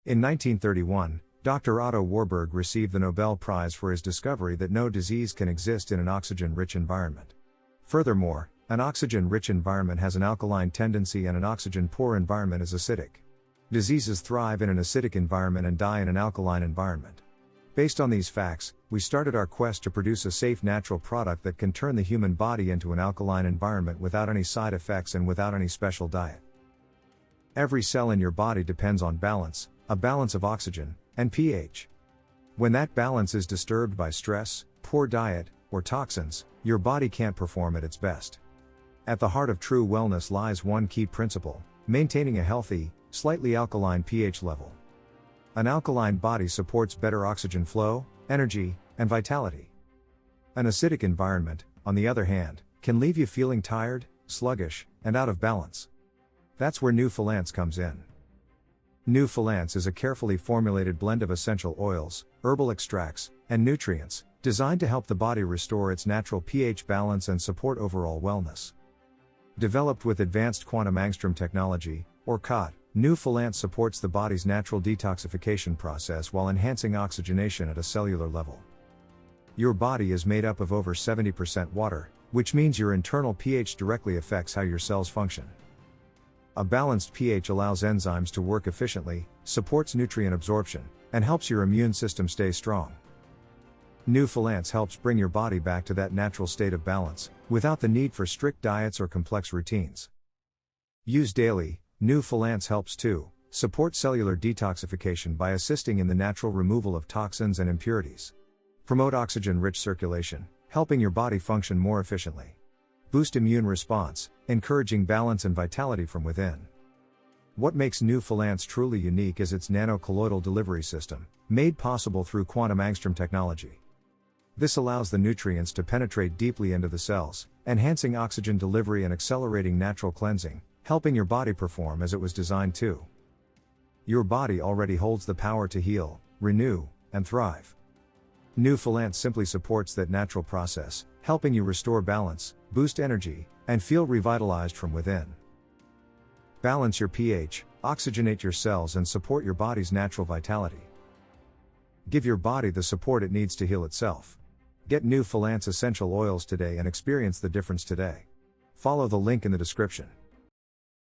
In 1931, Dr. Otto Warburg received the Nobel Prize for his discovery that no disease can exist in an oxygen-rich environment. Furthermore, an oxygen-rich environment has an alkaline tendency and an oxygen-poor environment is acidic. Diseases thrive in an acidic environment and die in an alkaline environment. Based on these facts, we started our quest to produce a safe natural product that can turn the human body into an alkaline environment without any side effects and without any special diet. Every cell in your body depends on balance, a balance of oxygen and pH. When that balance is disturbed by stress, poor diet, or toxins, your body can't perform at its best. At the heart of true wellness lies one key principle: maintaining a healthy, slightly alkaline pH level. An alkaline body supports better oxygen flow, energy, and vitality. An acidic environment, on the other hand, can leave you feeling tired, sluggish, and out of balance. That's where pH'alance comes in. pH'alance is a carefully formulated blend of essential oils, herbal extracts, and nutrients, designed to help the body restore its natural pH balance and support overall wellness. Developed with advanced quantum angstrom technology, or QAT, pH'alance supports the body's natural detoxification process while enhancing oxygenation at a cellular level. Your body is made up of over 70% water, which means your internal pH directly affects how your cells function. A balanced pH allows enzymes to work efficiently, supports nutrient absorption, and helps your immune system stay strong. pH'alance helps bring your body back to that natural state of balance, without the need for strict diets or complex routines. Used daily, pH'alance helps too support cellular detoxification by assisting in the natural removal of toxins and impurities. Promote oxygen-rich circulation, helping your body function more efficiently. Boost immune response, encouraging balance and vitality from within. What makes pH'alance truly unique is its nanocolloidal delivery system, made possible through quantum angstrom technology. This allows the nutrients to penetrate deeply into the cells, enhancing oxygen delivery and accelerating natural cleansing, helping your body perform as it was designed to. Your body already holds the power to heal, renew, and thrive. pH'alance simply supports that natural process, helping you restore balance, boost energy, and feel revitalized from within. Balance your pH, oxygenate your cells, and support your body's natural vitality. Give your body the support it needs to heal itself. Get pH'alance essential oils today and experience the difference today. Follow the link in the description.